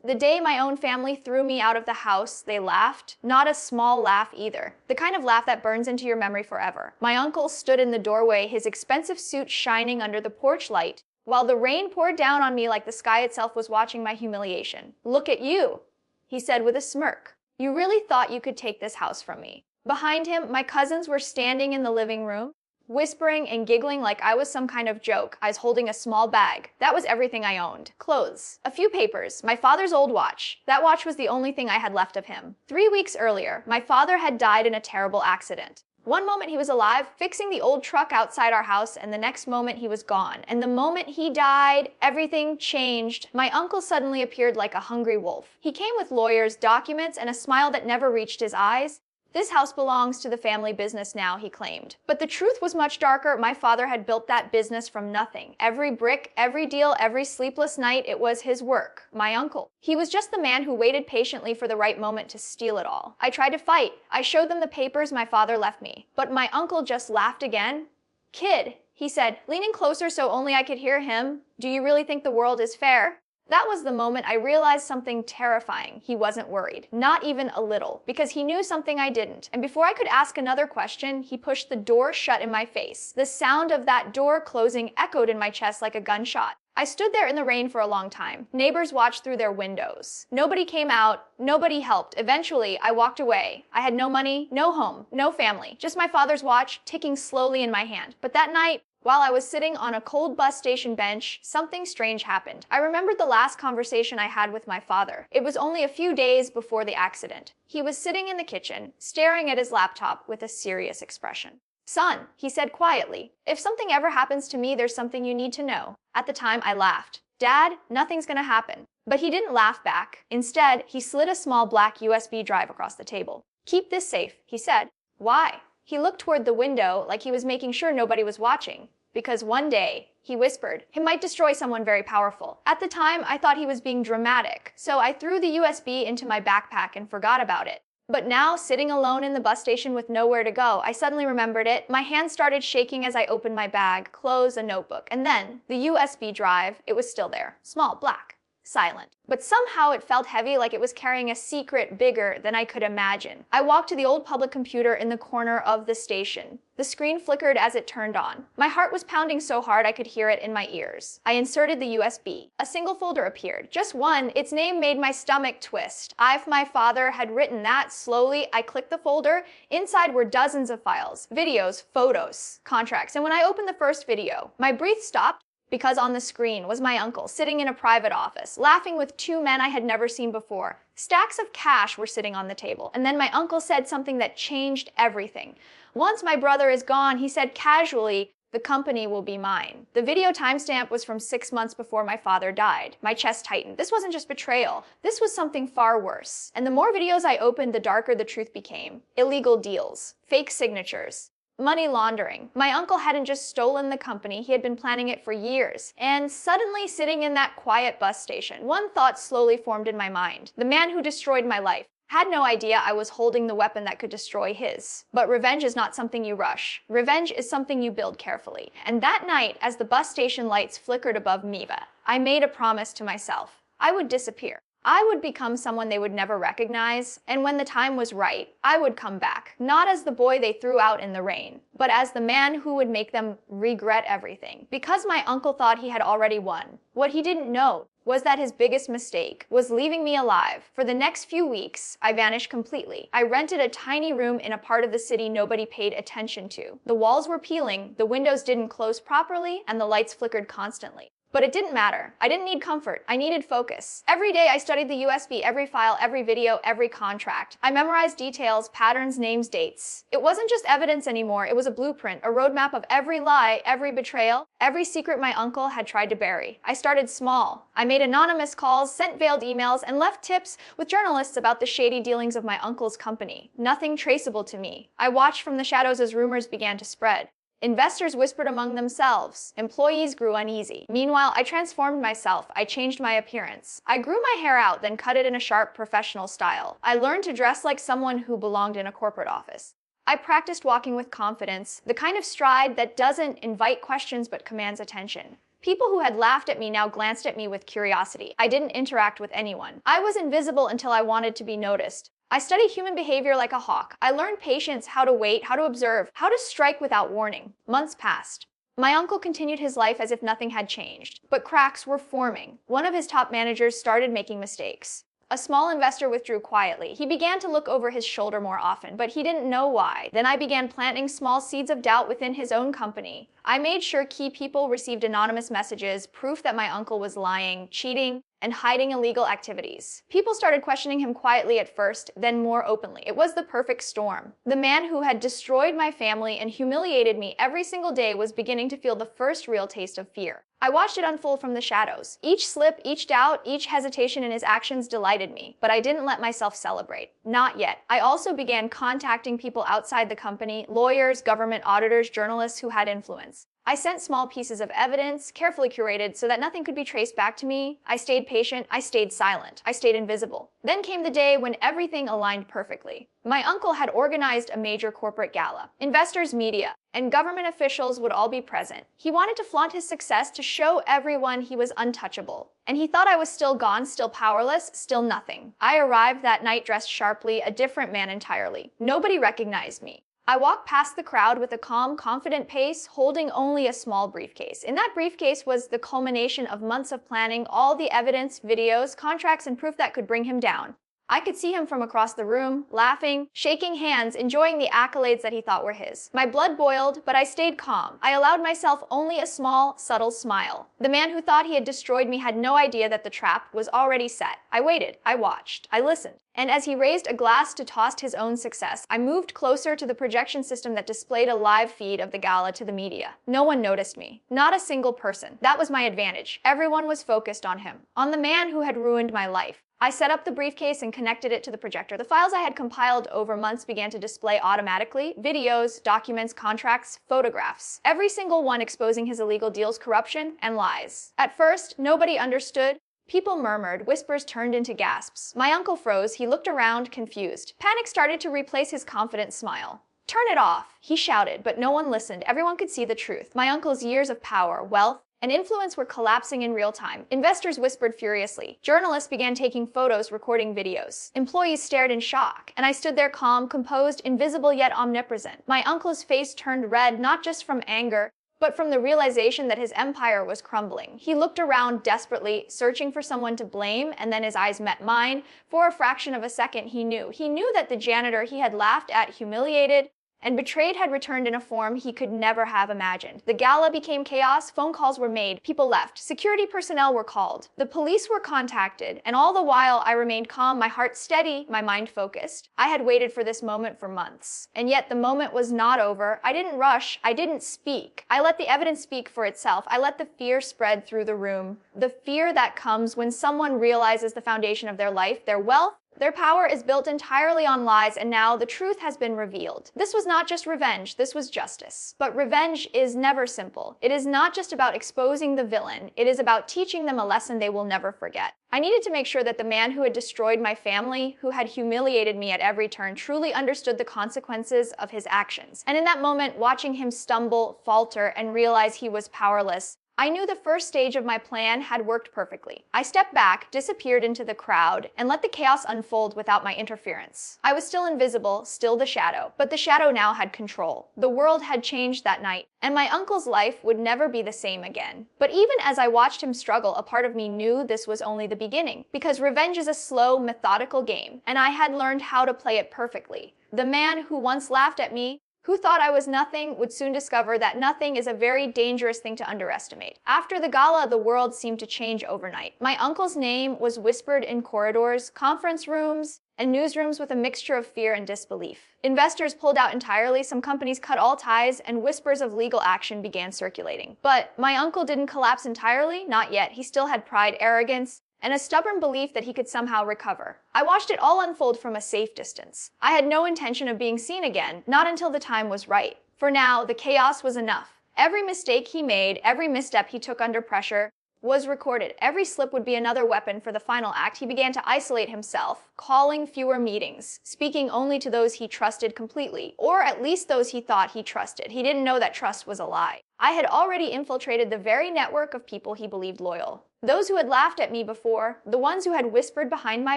The day my own family threw me out of the house, they laughed. Not a small laugh either. The kind of laugh that burns into your memory forever. My uncle stood in the doorway, his expensive suit shining under the porch light, while the rain poured down on me like the sky itself was watching my humiliation. "Look at you," he said with a smirk. "You really thought you could take this house from me." Behind him, my cousins were standing in the living room, whispering and giggling like I was some kind of joke. I was holding a small bag. That was everything I owned. Clothes, a few papers, my father's old watch. That watch was the only thing I had left of him. 3 weeks earlier, my father had died in a terrible accident. One moment he was alive, fixing the old truck outside our house, and the next moment he was gone. And the moment he died, everything changed. My uncle suddenly appeared like a hungry wolf. He came with lawyers, documents, and a smile that never reached his eyes. "This house belongs to the family business now," he claimed. But the truth was much darker. My father had built that business from nothing. Every brick, every deal, every sleepless night, it was his work. My uncle. He was just the man who waited patiently for the right moment to steal it all. I tried to fight. I showed them the papers my father left me. But my uncle just laughed again. "Kid," he said, leaning closer so only I could hear him, "do you really think the world is fair?" That was the moment I realized something terrifying. He wasn't worried. Not even a little. Because he knew something I didn't. And before I could ask another question, he pushed the door shut in my face. The sound of that door closing echoed in my chest like a gunshot. I stood there in the rain for a long time. Neighbors watched through their windows. Nobody came out. Nobody helped. Eventually, I walked away. I had no money, no home, no family. Just my father's watch ticking slowly in my hand. But that night, while I was sitting on a cold bus station bench, something strange happened. I remembered the last conversation I had with my father. It was only a few days before the accident. He was sitting in the kitchen, staring at his laptop with a serious expression. "Son," he said quietly, "if something ever happens to me, there's something you need to know." At the time, I laughed. "Dad, nothing's gonna happen." But he didn't laugh back. Instead, he slid a small black USB drive across the table. "Keep this safe," he said. "Why?" He looked toward the window like he was making sure nobody was watching. "Because one day," he whispered, "it might destroy someone very powerful." At the time, I thought he was being dramatic, so I threw the USB into my backpack and forgot about it. But now, sitting alone in the bus station with nowhere to go, I suddenly remembered it. My hands started shaking as I opened my bag, clothes, a notebook, and then the USB drive. It was still there, small, black, silent. But somehow it felt heavy, like it was carrying a secret bigger than I could imagine. I walked to the old public computer in the corner of the station. The screen flickered as it turned on. My heart was pounding so hard I could hear it in my ears. I inserted the USB. A single folder appeared. Just one. Its name made my stomach twist. My father had written that. Slowly, I clicked the folder. Inside were dozens of files, videos, photos, contracts. And when I opened the first video, my breath stopped. Because on the screen was my uncle sitting in a private office, laughing with two men I had never seen before. Stacks of cash were sitting on the table. And then my uncle said something that changed everything. "Once my brother is gone," he said casually, "the company will be mine." The video timestamp was from 6 months before my father died. My chest tightened. This wasn't just betrayal. This was something far worse. And the more videos I opened, the darker the truth became. Illegal deals, fake signatures, money laundering. My uncle hadn't just stolen the company, he had been planning it for years. And suddenly, sitting in that quiet bus station, one thought slowly formed in my mind. The man who destroyed my life had no idea I was holding the weapon that could destroy his. But revenge is not something you rush. Revenge is something you build carefully. And that night, as the bus station lights flickered above Miva, I made a promise to myself. I would disappear. I would become someone they would never recognize, and when the time was right, I would come back, not as the boy they threw out in the rain, but as the man who would make them regret everything. Because my uncle thought he had already won, what he didn't know was that his biggest mistake was leaving me alive. For the next few weeks, I vanished completely. I rented a tiny room in a part of the city nobody paid attention to. The walls were peeling, the windows didn't close properly, and the lights flickered constantly. But it didn't matter. I didn't need comfort. I needed focus. Every day I studied the USB, every file, every video, every contract. I memorized details, patterns, names, dates. It wasn't just evidence anymore. It was a blueprint, a roadmap of every lie, every betrayal, every secret my uncle had tried to bury. I started small. I made anonymous calls, sent veiled emails, and left tips with journalists about the shady dealings of my uncle's company. Nothing traceable to me. I watched from the shadows as rumors began to spread. Investors whispered among themselves. Employees grew uneasy. Meanwhile, I transformed myself. I changed my appearance. I grew my hair out, then cut it in a sharp, professional style. I learned to dress like someone who belonged in a corporate office. I practiced walking with confidence, the kind of stride that doesn't invite questions but commands attention. People who had laughed at me now glanced at me with curiosity. I didn't interact with anyone. I was invisible until I wanted to be noticed. I studied human behavior like a hawk. I learned patience, how to wait, how to observe, how to strike without warning. Months passed. My uncle continued his life as if nothing had changed, but cracks were forming. One of his top managers started making mistakes. A small investor withdrew quietly. He began to look over his shoulder more often, but he didn't know why. Then I began planting small seeds of doubt within his own company. I made sure key people received anonymous messages, proof that my uncle was lying, cheating, and hiding illegal activities. People started questioning him quietly at first, then more openly. It was the perfect storm. The man who had destroyed my family and humiliated me every single day was beginning to feel the first real taste of fear. I watched it unfold from the shadows. Each slip, each doubt, each hesitation in his actions delighted me, but I didn't let myself celebrate. Not yet. I also began contacting people outside the company, lawyers, government auditors, journalists who had influence. I sent small pieces of evidence, carefully curated so that nothing could be traced back to me. I stayed patient, I stayed silent, I stayed invisible. Then came the day when everything aligned perfectly. My uncle had organized a major corporate gala. Investors, media, and government officials would all be present. He wanted to flaunt his success to show everyone he was untouchable. And he thought I was still gone, still powerless, still nothing. I arrived that night dressed sharply, a different man entirely. Nobody recognized me. I walked past the crowd with a calm, confident pace, holding only a small briefcase. In that briefcase was the culmination of months of planning, all the evidence, videos, contracts, and proof that could bring him down. I could see him from across the room, laughing, shaking hands, enjoying the accolades that he thought were his. My blood boiled, but I stayed calm. I allowed myself only a small, subtle smile. The man who thought he had destroyed me had no idea that the trap was already set. I waited, I watched, I listened. And as he raised a glass to toast his own success, I moved closer to the projection system that displayed a live feed of the gala to the media. No one noticed me. Not a single person. That was my advantage. Everyone was focused on him, on the man who had ruined my life. I set up the briefcase and connected it to the projector. The files I had compiled over months began to display automatically. Videos, documents, contracts, photographs. Every single one exposing his illegal deals, corruption, and lies. At first, nobody understood. People murmured, whispers turned into gasps. My uncle froze, he looked around, confused. Panic started to replace his confident smile. "Turn it off," he shouted, but no one listened. Everyone could see the truth. My uncle's years of power, wealth, and influence were collapsing in real time. Investors whispered furiously. Journalists began taking photos, recording videos. Employees stared in shock, and I stood there calm, composed, invisible yet omnipresent. My uncle's face turned red, not just from anger, but from the realization that his empire was crumbling. He looked around desperately, searching for someone to blame, and then his eyes met mine. For a fraction of a second, he knew. He knew that the janitor he had laughed at, humiliated, and betrayed had returned in a form he could never have imagined. The gala became chaos, phone calls were made, people left, security personnel were called, the police were contacted, and all the while I remained calm, my heart steady, my mind focused. I had waited for this moment for months, and yet the moment was not over. I didn't rush, I didn't speak. I let the evidence speak for itself. I let the fear spread through the room. The fear that comes when someone realizes the foundation of their life, their wealth, their power is built entirely on lies, and now the truth has been revealed. This was not just revenge, this was justice. But revenge is never simple. It is not just about exposing the villain, it is about teaching them a lesson they will never forget. I needed to make sure that the man who had destroyed my family, who had humiliated me at every turn, truly understood the consequences of his actions. And in that moment, watching him stumble, falter, and realize he was powerless, I knew the first stage of my plan had worked perfectly. I stepped back, disappeared into the crowd, and let the chaos unfold without my interference. I was still invisible, still the shadow, but the shadow now had control. The world had changed that night, and my uncle's life would never be the same again. But even as I watched him struggle, a part of me knew this was only the beginning, because revenge is a slow, methodical game, and I had learned how to play it perfectly. The man who once laughed at me, who thought I was nothing, would soon discover that nothing is a very dangerous thing to underestimate. After the gala, the world seemed to change overnight. My uncle's name was whispered in corridors, conference rooms, and newsrooms with a mixture of fear and disbelief. Investors pulled out entirely, some companies cut all ties, and whispers of legal action began circulating. But my uncle didn't collapse entirely, not yet. He still had pride, arrogance, and a stubborn belief that he could somehow recover. I watched it all unfold from a safe distance. I had no intention of being seen again, not until the time was right. For now, the chaos was enough. Every mistake he made, every misstep he took under pressure, was recorded. Every slip would be another weapon for the final act. He began to isolate himself, calling fewer meetings, speaking only to those he trusted completely, or at least those he thought he trusted. He didn't know that trust was a lie. I had already infiltrated the very network of people he believed loyal. Those who had laughed at me before, the ones who had whispered behind my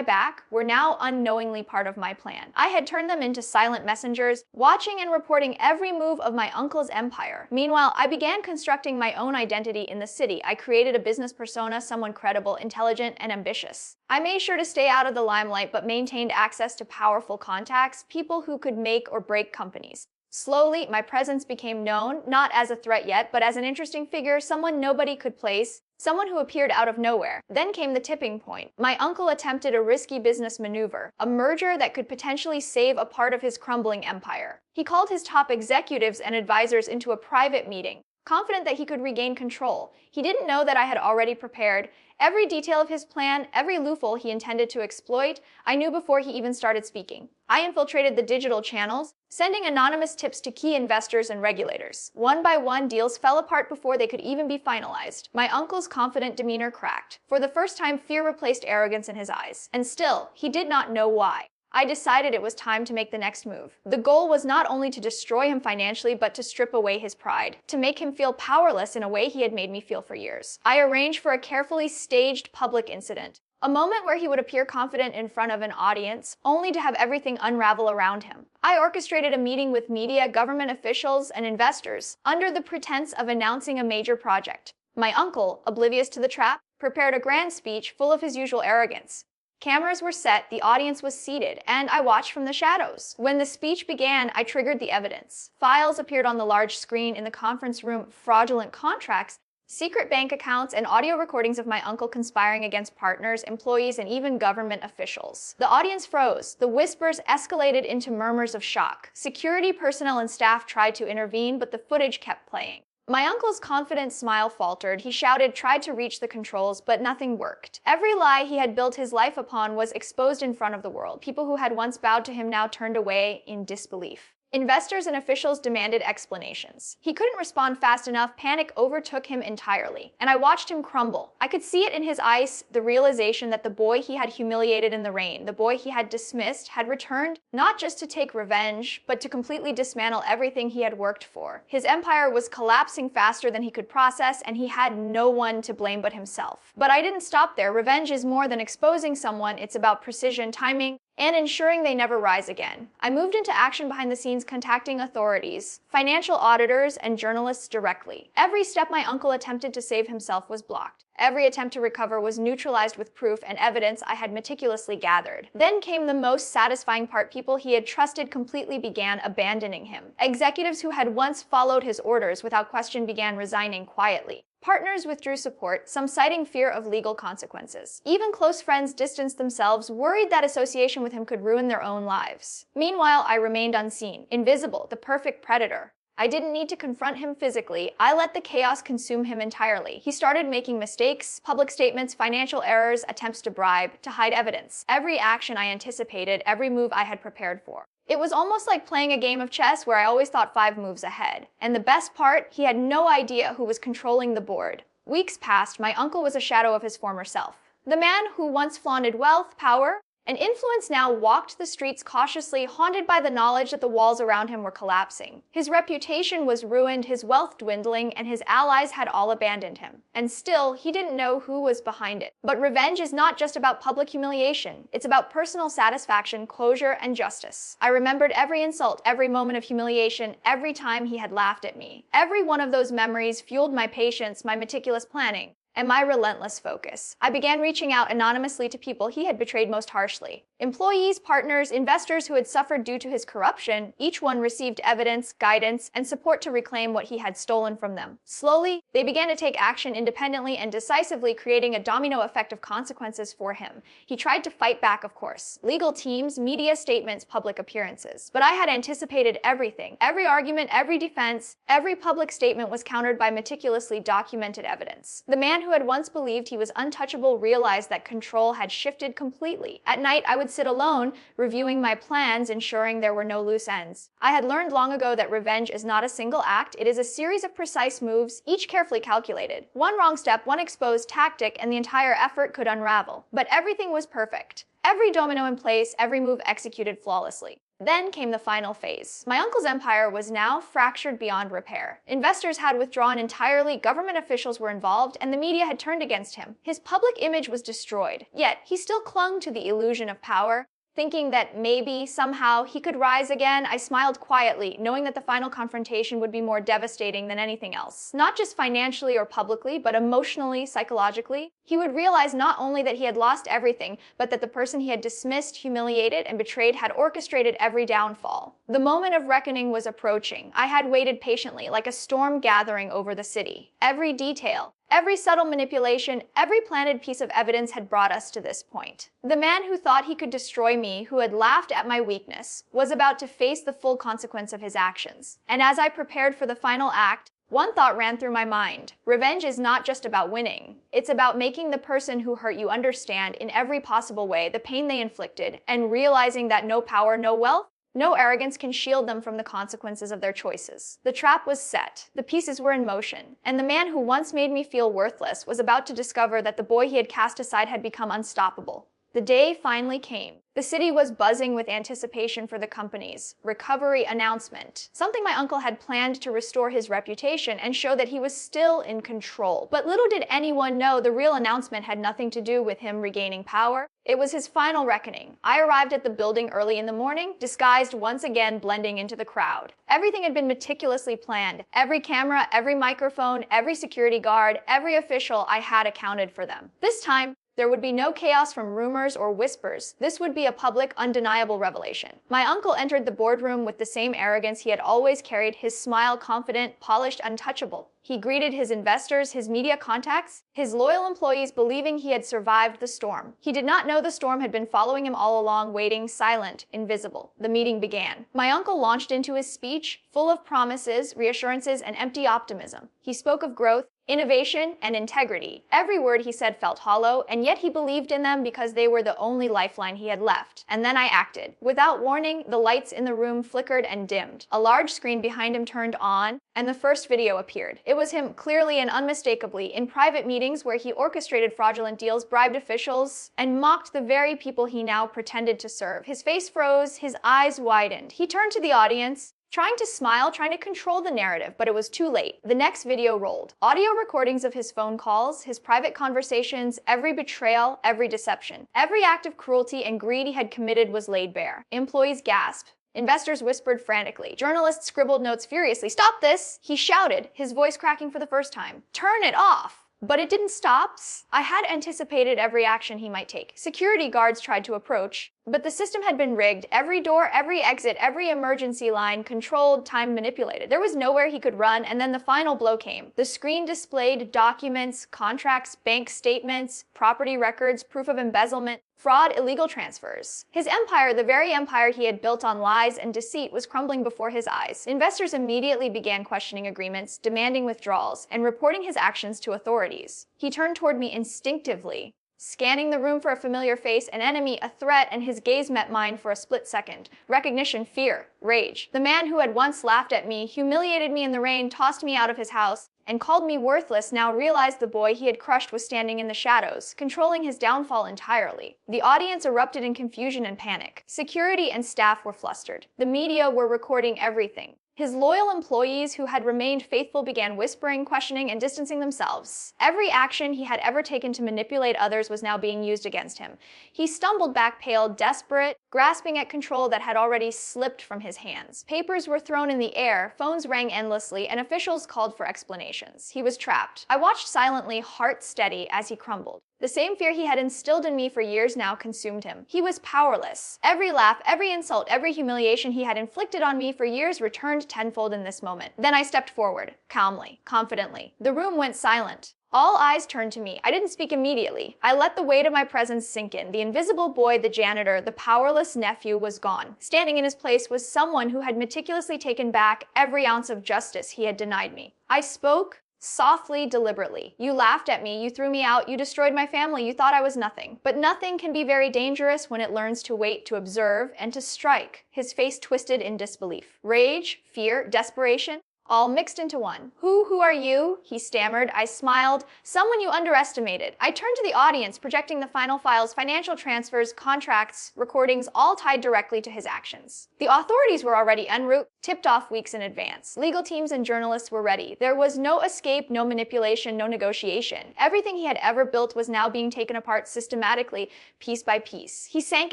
back, were now unknowingly part of my plan. I had turned them into silent messengers, watching and reporting every move of my uncle's empire. Meanwhile, I began constructing my own identity in the city. I created a business persona, someone credible, intelligent, and ambitious. I made sure to stay out of the limelight but maintained access to powerful contacts, people who could make or break companies. Slowly, my presence became known, not as a threat yet, but as an interesting figure, someone nobody could place, someone who appeared out of nowhere. Then came the tipping point. My uncle attempted a risky business maneuver, a merger that could potentially save a part of his crumbling empire. He called his top executives and advisors into a private meeting, confident that he could regain control. He didn't know that I had already prepared every detail of his plan, every loophole he intended to exploit. I knew before he even started speaking. I infiltrated the digital channels, sending anonymous tips to key investors and regulators. One by one, deals fell apart before they could even be finalized. My uncle's confident demeanor cracked. For the first time, fear replaced arrogance in his eyes. And still, he did not know why. I decided it was time to make the next move. The goal was not only to destroy him financially, but to strip away his pride, to make him feel powerless in a way he had made me feel for years. I arranged for a carefully staged public incident, a moment where he would appear confident in front of an audience, only to have everything unravel around him. I orchestrated a meeting with media, government officials, and investors, under the pretense of announcing a major project. My uncle, oblivious to the trap, prepared a grand speech full of his usual arrogance. Cameras were set, the audience was seated, and I watched from the shadows. When the speech began, I triggered the evidence. Files appeared on the large screen in the conference room, fraudulent contracts, secret bank accounts, and audio recordings of my uncle conspiring against partners, employees, and even government officials. The audience froze. The whispers escalated into murmurs of shock. Security personnel and staff tried to intervene, but the footage kept playing. My uncle's confident smile faltered. He shouted, tried to reach the controls, but nothing worked. Every lie he had built his life upon was exposed in front of the world. People who had once bowed to him now turned away in disbelief. Investors and officials demanded explanations. He couldn't respond fast enough. Panic overtook him entirely, and I watched him crumble. I could see it in his eyes, the realization that the boy he had humiliated in the rain, the boy he had dismissed, had returned, not just to take revenge, but to completely dismantle everything he had worked for. His empire was collapsing faster than he could process, and he had no one to blame but himself. But I didn't stop there. Revenge is more than exposing someone. It's about precision, timing, and ensuring they never rise again. I moved into action behind the scenes, contacting authorities, financial auditors, and journalists directly. Every step my uncle attempted to save himself was blocked. Every attempt to recover was neutralized with proof and evidence I had meticulously gathered. Then came the most satisfying part. People he had trusted completely began abandoning him. Executives who had once followed his orders without question began resigning quietly. Partners withdrew support, some citing fear of legal consequences. Even close friends distanced themselves, worried that association with him could ruin their own lives. Meanwhile, I remained unseen, invisible, the perfect predator. I didn't need to confront him physically. I let the chaos consume him entirely. He started making mistakes, public statements, financial errors, attempts to bribe, to hide evidence. Every action I anticipated, every move I had prepared for. It was almost like playing a game of chess where I always thought 5 moves ahead. And the best part, he had no idea who was controlling the board. Weeks passed. My uncle was a shadow of his former self. The man who once flaunted wealth, power, and influence now walked the streets cautiously, haunted by the knowledge that the walls around him were collapsing. His reputation was ruined, his wealth dwindling, and his allies had all abandoned him. And still, he didn't know who was behind it. But revenge is not just about public humiliation. It's about personal satisfaction, closure, and justice. I remembered every insult, every moment of humiliation, every time he had laughed at me. Every one of those memories fueled my patience, my meticulous planning, and my relentless focus. I began reaching out anonymously to people he had betrayed most harshly. Employees, partners, investors who had suffered due to his corruption, each one received evidence, guidance, and support to reclaim what he had stolen from them. Slowly, they began to take action independently and decisively, creating a domino effect of consequences for him. He tried to fight back, of course. Legal teams, media statements, public appearances. But I had anticipated everything. Every argument, every defense, every public statement was countered by meticulously documented evidence. The man who had once believed he was untouchable realized that control had shifted completely. At night, I would sit alone, reviewing my plans, ensuring there were no loose ends. I had learned long ago that revenge is not a single act, it is a series of precise moves, each carefully calculated. One wrong step, one exposed tactic, and the entire effort could unravel. But everything was perfect. Every domino in place, every move executed flawlessly. Then came the final phase. My uncle's empire was now fractured beyond repair. Investors had withdrawn entirely, government officials were involved, and the media had turned against him. His public image was destroyed. Yet, he still clung to the illusion of power. Thinking that maybe, somehow, he could rise again, I smiled quietly, knowing that the final confrontation would be more devastating than anything else. Not just financially or publicly, but emotionally, psychologically. He would realize not only that he had lost everything, but that the person he had dismissed, humiliated, and betrayed had orchestrated every downfall. The moment of reckoning was approaching. I had waited patiently, like a storm gathering over the city. Every detail, every subtle manipulation, every planted piece of evidence had brought us to this point. The man who thought he could destroy me, who had laughed at my weakness, was about to face the full consequence of his actions. And as I prepared for the final act, one thought ran through my mind. Revenge is not just about winning. It's about making the person who hurt you understand in every possible way the pain they inflicted, and realizing that no power, no wealth, no arrogance can shield them from the consequences of their choices. The trap was set. The pieces were in motion. And the man who once made me feel worthless was about to discover that the boy he had cast aside had become unstoppable. The day finally came. The city was buzzing with anticipation for the company's recovery announcement, something my uncle had planned to restore his reputation and show that he was still in control. But little did anyone know the real announcement had nothing to do with him regaining power. It was his final reckoning. I arrived at the building early in the morning, disguised once again, blending into the crowd. Everything had been meticulously planned. Every camera, every microphone, every security guard, every official, I had accounted for them. This time, there would be no chaos from rumors or whispers. This would be a public, undeniable revelation. My uncle entered the boardroom with the same arrogance he had always carried, his smile confident, polished, untouchable. He greeted his investors, his media contacts, his loyal employees, believing he had survived the storm. He did not know the storm had been following him all along, waiting, silent, invisible. The meeting began. My uncle launched into his speech, full of promises, reassurances, and empty optimism. He spoke of growth, innovation, and integrity. Every word he said felt hollow, and yet he believed in them because they were the only lifeline he had left. And then I acted. Without warning, the lights in the room flickered and dimmed. A large screen behind him turned on, and the first video appeared. It was him, clearly and unmistakably, in private meetings where he orchestrated fraudulent deals, bribed officials, and mocked the very people he now pretended to serve. His face froze, his eyes widened. He turned to the audience, trying to smile, trying to control the narrative, but it was too late. The next video rolled. Audio recordings of his phone calls, his private conversations, every betrayal, every deception. Every act of cruelty and greed he had committed was laid bare. Employees gasped. Investors whispered frantically. Journalists scribbled notes furiously. "Stop this!" He shouted, his voice cracking for the first time. "Turn it off!" But it didn't stop. I had anticipated every action he might take. Security guards tried to approach, but the system had been rigged. Every door, every exit, every emergency line, controlled, time manipulated. There was nowhere he could run, and then the final blow came. The screen displayed documents, contracts, bank statements, property records, proof of embezzlement, fraud, illegal transfers. His empire, the very empire he had built on lies and deceit, was crumbling before his eyes. Investors immediately began questioning agreements, demanding withdrawals, and reporting his actions to authorities. He turned toward me instinctively, scanning the room for a familiar face, an enemy, a threat, and his gaze met mine for a split second. Recognition, fear, rage. The man who had once laughed at me, humiliated me in the rain, tossed me out of his house, and called me worthless, now realized the boy he had crushed was standing in the shadows, controlling his downfall entirely. The audience erupted in confusion and panic. Security and staff were flustered. The media were recording everything. His loyal employees who had remained faithful began whispering, questioning, and distancing themselves. Every action he had ever taken to manipulate others was now being used against him. He stumbled back pale, desperate, grasping at control that had already slipped from his hands. Papers were thrown in the air, phones rang endlessly, and officials called for explanations. He was trapped. I watched silently, heart steady, as he crumbled. The same fear he had instilled in me for years now consumed him. He was powerless. Every laugh, every insult, every humiliation he had inflicted on me for years returned tenfold in this moment. Then I stepped forward, calmly, confidently. The room went silent. All eyes turned to me. I didn't speak immediately. I let the weight of my presence sink in. The invisible boy, the janitor, the powerless nephew was gone. Standing in his place was someone who had meticulously taken back every ounce of justice he had denied me. I spoke, softly, deliberately. "You laughed at me, you threw me out, you destroyed my family, you thought I was nothing. But nothing can be very dangerous when it learns to wait, to observe, and to strike." His face twisted in disbelief. Rage, fear, desperation, all mixed into one. Who are you? He stammered. I smiled. Someone you underestimated. I turned to the audience, projecting the final files, financial transfers, contracts, recordings, all tied directly to his actions. The authorities were already en route, tipped off weeks in advance. Legal teams and journalists were ready. There was no escape, no manipulation, no negotiation. Everything he had ever built was now being taken apart systematically, piece by piece. He sank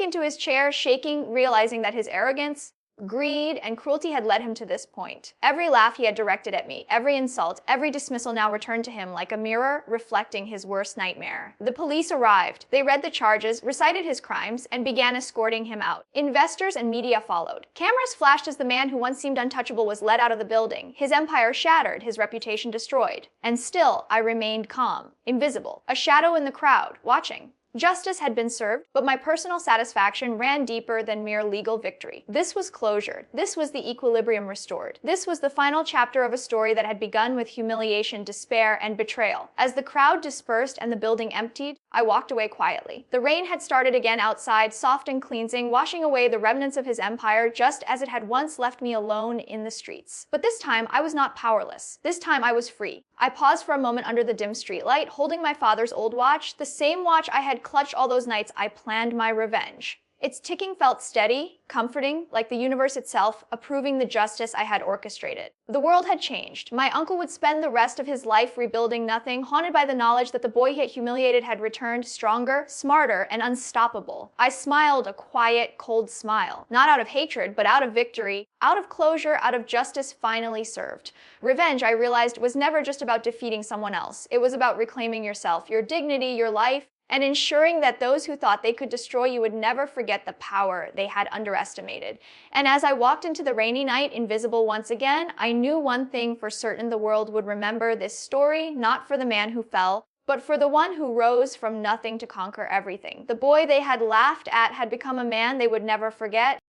into his chair, shaking, realizing that his arrogance, greed, and cruelty had led him to this point. Every laugh he had directed at me, every insult, every dismissal now returned to him like a mirror reflecting his worst nightmare. The police arrived. They read the charges, recited his crimes, and began escorting him out. Investors and media followed. Cameras flashed as the man who once seemed untouchable was led out of the building, his empire shattered, his reputation destroyed. And still, I remained calm, invisible, a shadow in the crowd, watching. Justice had been served, but my personal satisfaction ran deeper than mere legal victory. This was closure. This was the equilibrium restored. This was the final chapter of a story that had begun with humiliation, despair, and betrayal. As the crowd dispersed and the building emptied, I walked away quietly. The rain had started again outside, soft and cleansing, washing away the remnants of his empire just as it had once left me alone in the streets. But this time, I was not powerless. This time, I was free. I paused for a moment under the dim streetlight, holding my father's old watch, the same watch I had clutched all those nights I planned my revenge. Its ticking felt steady, comforting, like the universe itself, approving the justice I had orchestrated. The world had changed. My uncle would spend the rest of his life rebuilding nothing, haunted by the knowledge that the boy he had humiliated had returned stronger, smarter, and unstoppable. I smiled a quiet, cold smile, not out of hatred, but out of victory, out of closure, out of justice finally served. Revenge, I realized, was never just about defeating someone else. It was about reclaiming yourself, your dignity, your life, and ensuring that those who thought they could destroy you would never forget the power they had underestimated. And as I walked into the rainy night, invisible once again, I knew one thing for certain: the world would remember this story, not for the man who fell, but for the one who rose from nothing to conquer everything. The boy they had laughed at had become a man they would never forget,